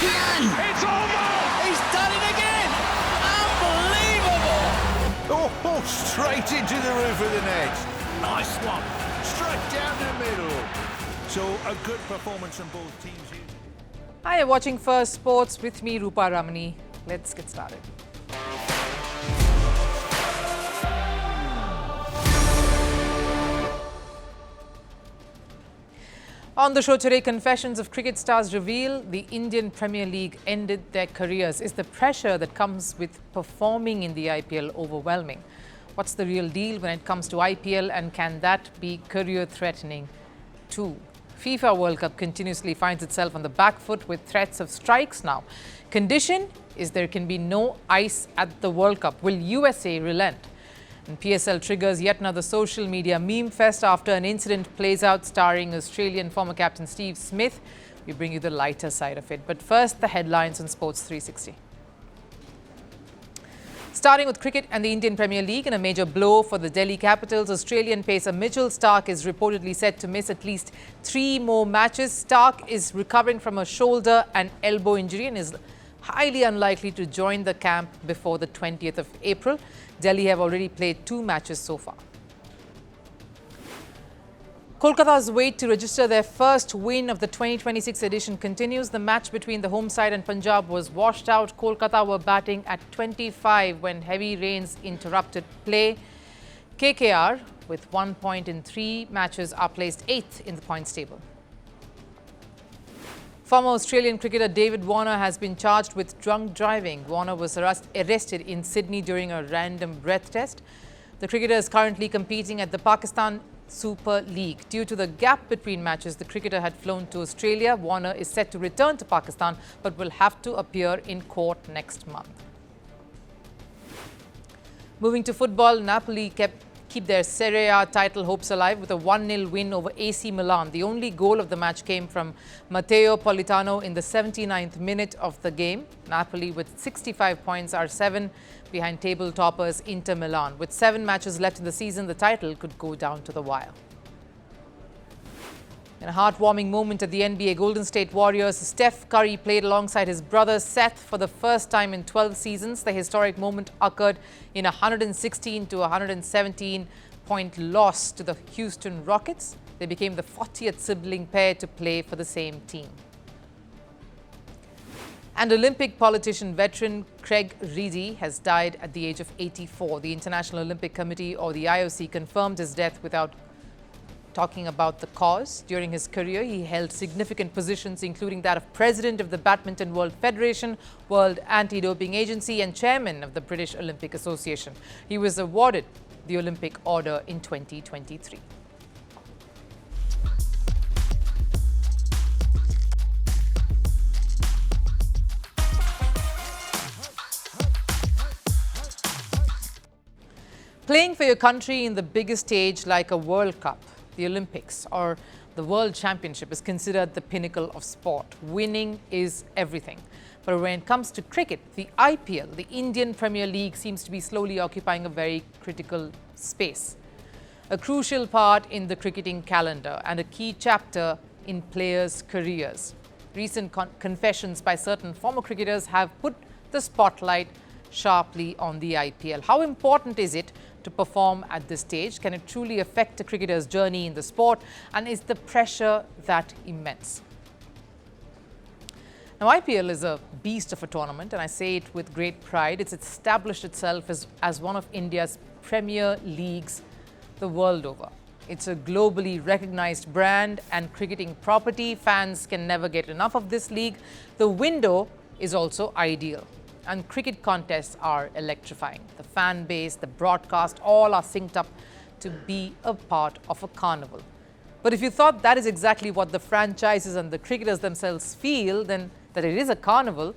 again! It's over! He's done it again! Unbelievable! Oh, straight into the roof of the net. Nice one. Straight down the middle. So a good performance from both teams here. Hi, you're watching Firstpost with me, Rupha Ramani. Let's get started. On the show today, confessions of cricket stars reveal the Indian Premier League ended their careers. Is the pressure that comes with performing in the IPL overwhelming? What's the real deal when it comes to IPL, and can that be career-threatening too? FIFA World Cup continuously finds itself on the back foot with threats of strikes now. Condition is there can be no ice at the World Cup. Will USA relent? And PSL triggers yet another social media meme fest after an incident plays out starring Australian former captain Steve Smith. We bring you the lighter side of it. But first, the headlines on Sports 360. Starting with cricket and the Indian Premier League, in a major blow for the Delhi Capitals, Australian pacer Mitchell Starc is reportedly set to miss at least 3 more matches. Starc is recovering from a shoulder and elbow injury and is highly unlikely to join the camp before the 20th of April. Delhi have already played 2 matches so far. Kolkata's wait to register their first win of the 2026 edition continues. The match between the home side and Punjab was washed out. Kolkata were batting at 25 when heavy rains interrupted play. KKR, with 1 point in 3 matches, are placed 8th in the points table. Former Australian cricketer David Warner has been charged with drunk driving. Warner was arrested in Sydney during a random breath test. The cricketer is currently competing at the Pakistan Super League. Due to the gap between matches, the cricketer had flown to Australia. Warner is set to return to Pakistan but will have to appear in court next month. Moving to football, Napoli keep their Serie A title hopes alive with a 1-0 win over AC Milan. The only goal of the match came from Matteo Politano in the 79th minute of the game. Napoli, with 65 points, are 7 behind table toppers Inter Milan. With 7 matches left in the season, the title could go down to the wire. In a heartwarming moment at the NBA, Golden State Warriors' Steph Curry played alongside his brother Seth for the first time in 12 seasons. The historic moment occurred in a 116 to 117 point loss to the Houston Rockets. They became the 40th sibling pair to play for the same team. And Olympic politician veteran Craig Reedy has died at the age of 84. The International Olympic Committee, or the IOC, confirmed his death without talking about the cause. During his career, he held significant positions, including that of President of the Badminton World Federation, World Anti-Doping Agency, and Chairman of the British Olympic Association. He was awarded the Olympic Order in 2023. Playing for your country in the biggest stage like a World Cup, the Olympics, or the World Championship is considered the pinnacle of sport. Winning is everything. But when it comes to cricket, the IPL, the Indian Premier League, seems to be slowly occupying a very critical space. A crucial part in the cricketing calendar and a key chapter in players' careers. Recent confessions by certain former cricketers have put the spotlight sharply on the IPL. How important is it to perform at this stage? Can it truly affect a cricketer's journey in the sport? And is the pressure that immense? Now, IPL is a beast of a tournament, and I say it with great pride. It's established itself as one of India's premier leagues the world over. It's a globally recognized brand and cricketing property. Fans can never get enough of this league. The window is also ideal, and cricket contests are electrifying. The fan base, the broadcast, all are synced up to be a part of a carnival. But if you thought that is exactly what the franchises and the cricketers themselves feel, then that it is a carnival,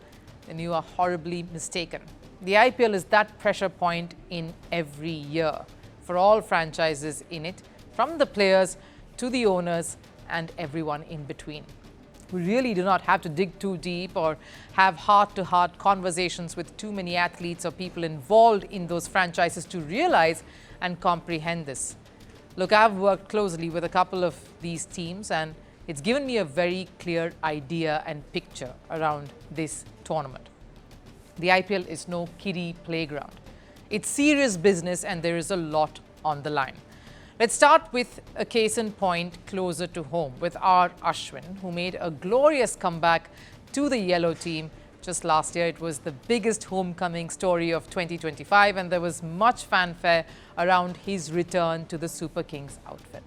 then you are horribly mistaken. The IPL is that pressure point in every year for all franchises in it, from the players to the owners and everyone in between. We really do not have to dig too deep or have heart-to-heart conversations with too many athletes or people involved in those franchises to realize and comprehend this. Look, I've worked closely with a couple of these teams, and It's given me a very clear idea and picture around this tournament. The IPL is no kiddie playground. It's serious business and there is a lot on the line. Let's start with a case in point closer to home with R Ashwin, who made a glorious comeback to the yellow team just last year. It was the biggest homecoming story of 2025 and there was much fanfare around his return to the Super Kings outfit.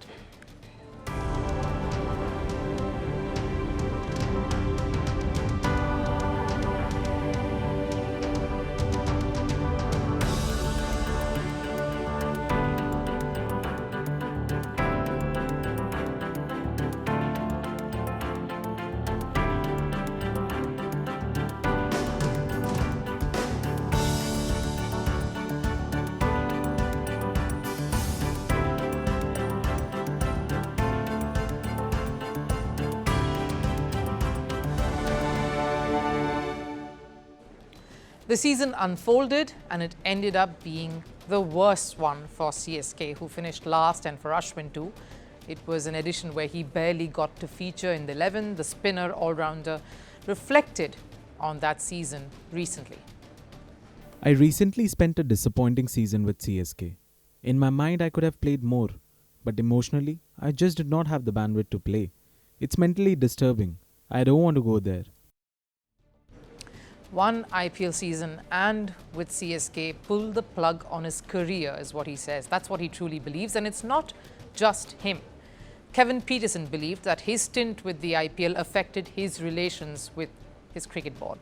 The season unfolded and it ended up being the worst one for CSK, who finished last, and for Ashwin too. It was an edition where he barely got to feature in the 11. The spinner all-rounder reflected on that season recently. I recently spent a disappointing season with CSK. In my mind, I could have played more, but emotionally, I just did not have the bandwidth to play. It's mentally disturbing. I don't want to go there. One IPL season and with CSK pulled the plug on his career is what he says. That's what he truly believes, and it's not just him. Kevin Pietersen believed that his stint with the IPL affected his relations with his cricket board.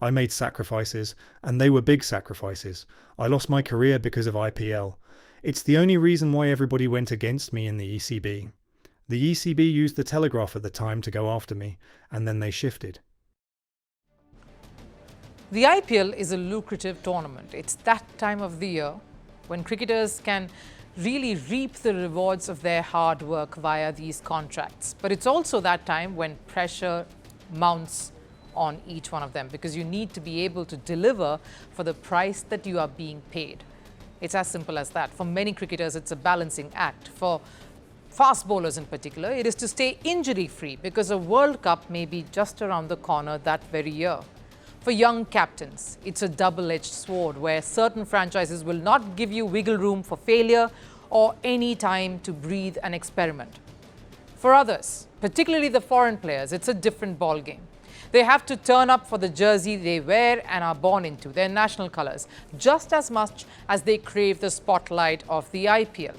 I made sacrifices, and they were big sacrifices. I lost my career because of IPL. It's the only reason why everybody went against me in the ECB. The ECB used the Telegraph at the time to go after me, and then they shifted. The IPL is a lucrative tournament. It's that time of the year when cricketers can really reap the rewards of their hard work via these contracts. But it's also that time when pressure mounts on each one of them, because you need to be able to deliver for the price that you are being paid. It's as simple as that. For many cricketers, it's a balancing act. For fast bowlers in particular, it is to stay injury-free because a World Cup may be just around the corner that very year. For young captains, it's a double-edged sword where certain franchises will not give you wiggle room for failure or any time to breathe and experiment. For others, particularly the foreign players, it's a different ballgame. They have to turn up for the jersey they wear and are born into, their national colours, just as much as they crave the spotlight of the IPL.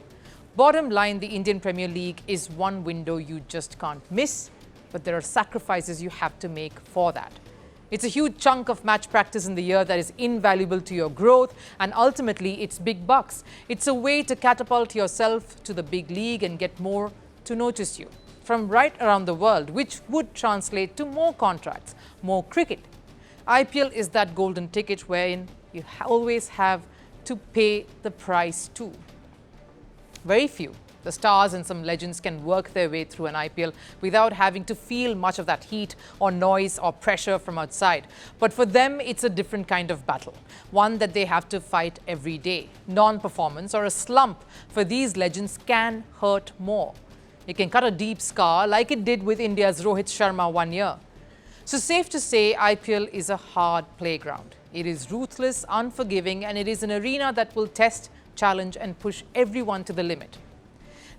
Bottom line, the Indian Premier League is one window you just can't miss, but there are sacrifices you have to make for that. It's a huge chunk of match practice in the year that is invaluable to your growth, and ultimately it's big bucks. It's a way to catapult yourself to the big league and get more to notice you from right around the world, which would translate to more contracts, more cricket. IPL is that golden ticket wherein you always have to pay the price too. Very few, the stars and some legends, can work their way through an IPL without having to feel much of that heat or noise or pressure from outside. But for them, it's a different kind of battle, one that they have to fight every day. Non-performance or a slump for these legends can hurt more. It can cut a deep scar like it did with India's Rohit Sharma one year. So safe to say, IPL is a hard playground. It is ruthless, unforgiving, and it is an arena that will test, challenge, and push everyone to the limit.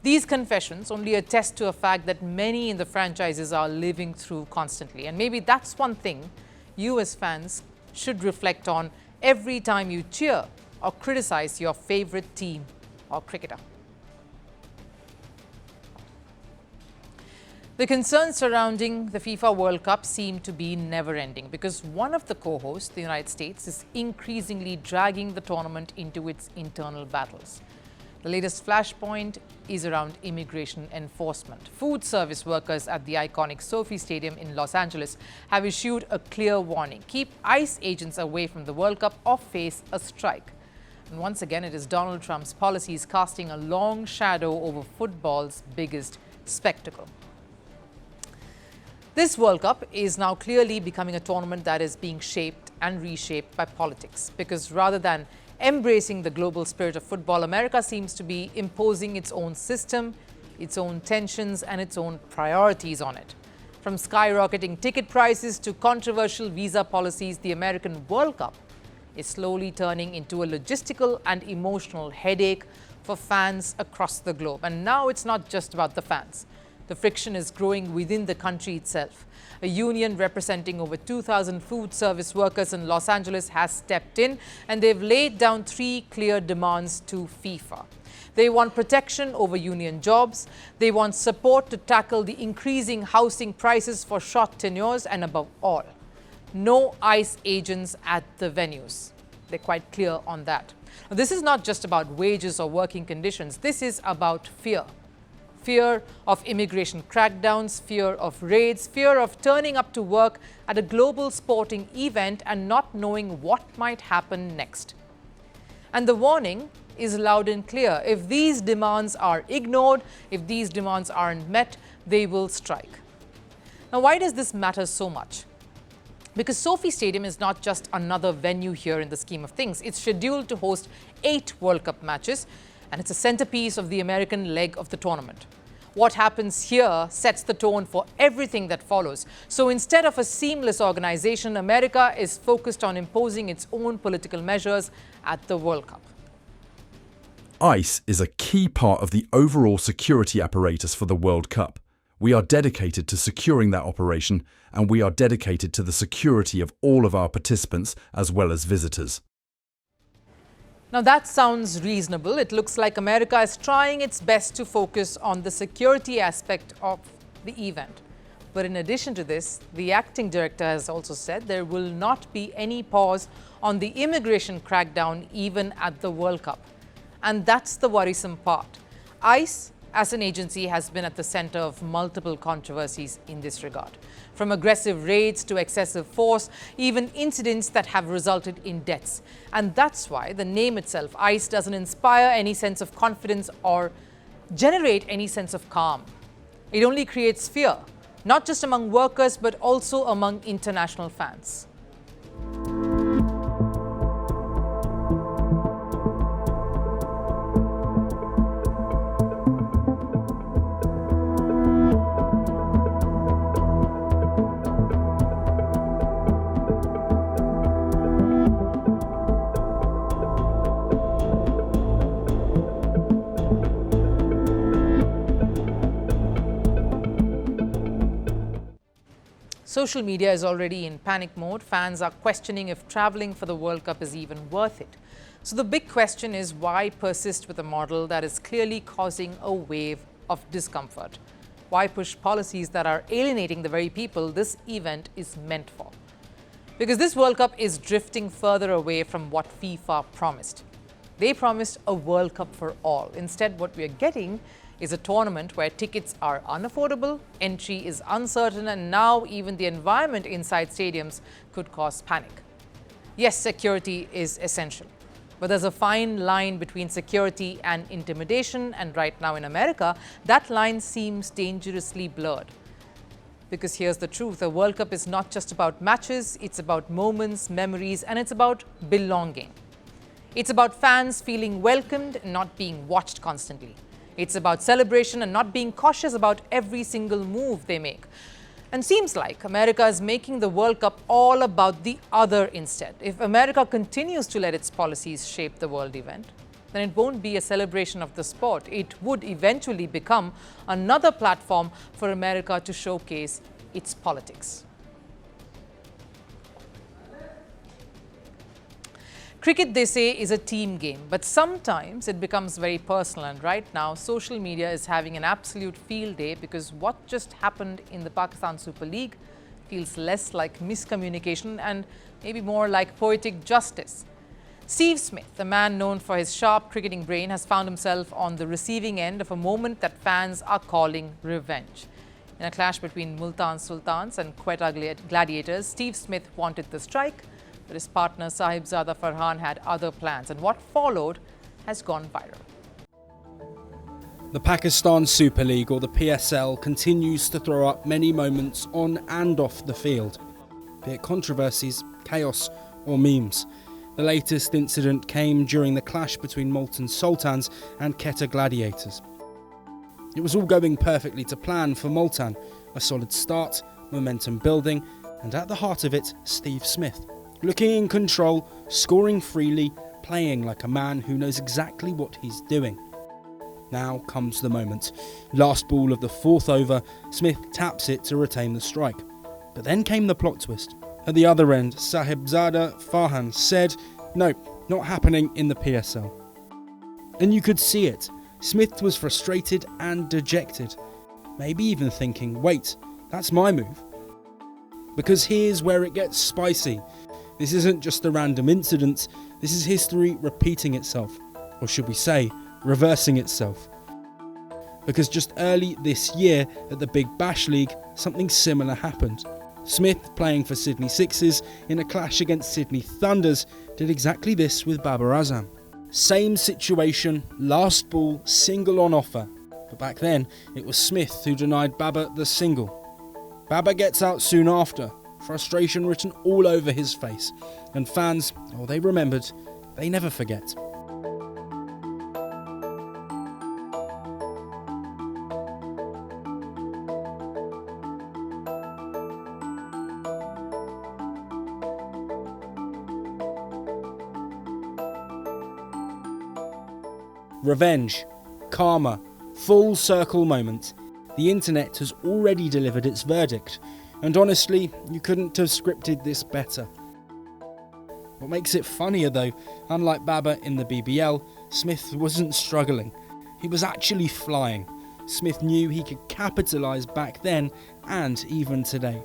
These confessions only attest to a fact that many in the franchises are living through constantly. And maybe that's one thing you as fans should reflect on every time you cheer or criticize your favorite team or cricketer. The concerns surrounding the FIFA World Cup seem to be never-ending because one of the co-hosts, the United States, is increasingly dragging the tournament into its internal battles. The latest flashpoint is around immigration enforcement. Food service workers at the iconic SoFi Stadium in Los Angeles have issued a clear warning: keep ICE agents away from the World Cup or face a strike. And once again, it is Donald Trump's policies casting a long shadow over football's biggest spectacle. This World Cup is now clearly becoming a tournament that is being shaped and reshaped by politics, because rather than embracing the global spirit of football, America seems to be imposing its own system, its own tensions and its own priorities on it. From skyrocketing ticket prices to controversial visa policies, the American World Cup is slowly turning into a logistical and emotional headache for fans across the globe. And now it's not just about the fans. The friction is growing within the country itself. A union representing over 2,000 food service workers in Los Angeles has stepped in, and they've laid down 3 clear demands to FIFA. They want protection over union jobs, they want support to tackle the increasing housing prices for short tenures, and above all, no ICE agents at the venues. They're quite clear on that. Now, this is not just about wages or working conditions. This is about fear. Fear of immigration crackdowns, fear of raids, fear of turning up to work at a global sporting event and not knowing what might happen next. And the warning is loud and clear. If these demands are ignored, if these demands aren't met, they will strike. Now, why does this matter so much? Because SoFi Stadium is not just another venue here in the scheme of things. It's scheduled to host 8 World Cup matches, and it's a centerpiece of the American leg of the tournament. What happens here sets the tone for everything that follows. So instead of a seamless organization, America is focused on imposing its own political measures at the World Cup. ICE is a key part of the overall security apparatus for the World Cup. We are dedicated to securing that operation, and we are dedicated to the security of all of our participants as well as visitors. Now that sounds reasonable. It looks like America is trying its best to focus on the security aspect of the event. But in addition to this, the acting director has also said there will not be any pause on the immigration crackdown even at the World Cup. And that's the worrisome part. ICE as an agency has been at the center of multiple controversies in this regard. From aggressive raids to excessive force, even incidents that have resulted in deaths. And that's why the name itself, ICE, doesn't inspire any sense of confidence or generate any sense of calm. It only creates fear, not just among workers, but also among international fans. Social media is already in panic mode. Fans are questioning if traveling for the World Cup is even worth it. So the big question is, why persist with a model that is clearly causing a wave of discomfort? Why push policies that are alienating the very people this event is meant for? Because this World Cup is drifting further away from what FIFA promised. They promised a World Cup for all. Instead, what we are getting is a tournament where tickets are unaffordable, entry is uncertain, and now even the environment inside stadiums could cause panic. Yes, security is essential, but there's a fine line between security and intimidation, and right now in America, that line seems dangerously blurred. Because here's the truth, a World Cup is not just about matches, it's about moments, memories, and it's about belonging. It's about fans feeling welcomed and not being watched constantly. It's about celebration and not being cautious about every single move they make. And seems like America is making the World Cup all about the other instead. If America continues to let its policies shape the world event, then it won't be a celebration of the sport. It would eventually become another platform for America to showcase its politics. Cricket, they say, is a team game, but sometimes it becomes very personal. And right now, social media is having an absolute field day because what just happened in the Pakistan Super League feels less like miscommunication and maybe more like poetic justice. Steve Smith, the man known for his sharp cricketing brain, has found himself on the receiving end of a moment that fans are calling revenge. In a clash between Multan Sultans and Quetta Gladiators, Steve Smith wanted the strike, but his partner Sahibzada Farhan had other plans, and what followed has gone viral. The Pakistan Super League, or the PSL, continues to throw up many moments on and off the field, be it controversies, chaos or memes. The latest incident came during the clash between Multan Sultans and Quetta Gladiators. It was all going perfectly to plan for Multan. A solid start, momentum building, and at the heart of it, Steve Smith. Looking in control, scoring freely, playing like a man who knows exactly what he's doing. Now comes the moment. Last ball of the fourth over, Smith taps it to retain the strike. But then came the plot twist. At the other end, Sahibzada Farhan said, "No, not happening in the PSL." And you could see it. Smith was frustrated and dejected. Maybe even thinking, wait, that's my move. Because here's where it gets spicy. This isn't just a random incident, this is history repeating itself. Or should we say, reversing itself. Because just early this year at the Big Bash League, something similar happened. Smith, playing for Sydney Sixers in a clash against Sydney Thunders, did exactly this with Babar Azam. Same situation, last ball, single on offer. But back then, it was Smith who denied Babar the single. Babar gets out soon after, frustration written all over his face. And fans, oh, they remembered, they never forget. Revenge, karma, full circle moment. The internet has already delivered its verdict, and honestly, you couldn't have scripted this better. What makes it funnier though, unlike Babar in the BBL, Smith wasn't struggling. He was actually flying. Smith knew he could capitalise back then and even today.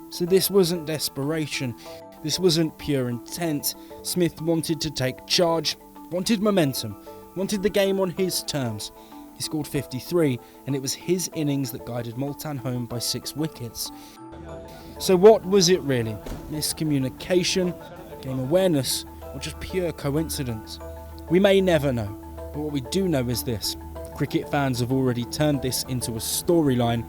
So this wasn't desperation, this wasn't pure intent. Smith wanted to take charge, wanted momentum, wanted the game on his terms. He scored 53, and it was his innings that guided Multan home by 6 wickets. So what was it really? Miscommunication, game awareness, or just pure coincidence? We may never know, but what we do know is this. Cricket fans have already turned this into a storyline.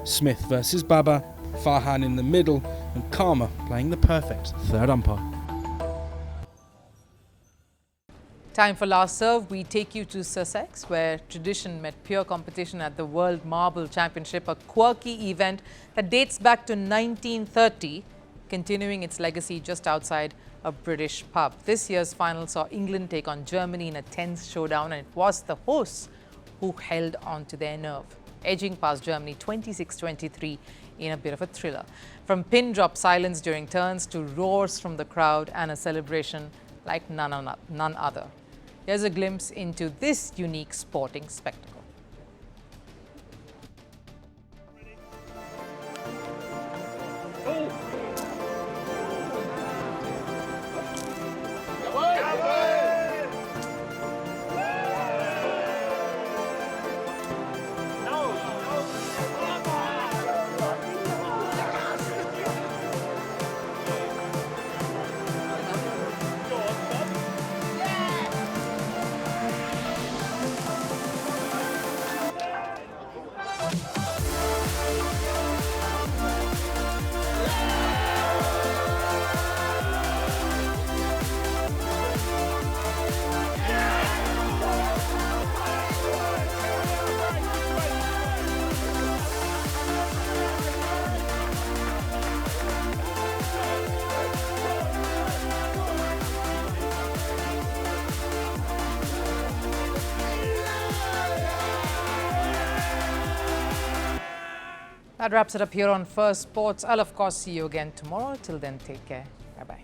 Smith versus Babar, Farhan in the middle, and karma playing the perfect third umpire. Time for Last Serve. We take you to Sussex, where tradition met pure competition at the World Marble Championship, a quirky event that dates back to 1930, continuing its legacy just outside a British pub. This year's final saw England take on Germany in a tense showdown, and it was the hosts who held on to their nerve, edging past Germany 26-23 in a bit of a thriller. From pin-drop silence during turns to roars from the crowd and a celebration like none other. Here's a glimpse into this unique sporting spectacle. That wraps it up here on Firstpost. I'll of course see you again tomorrow. Till then, take care. Bye-bye.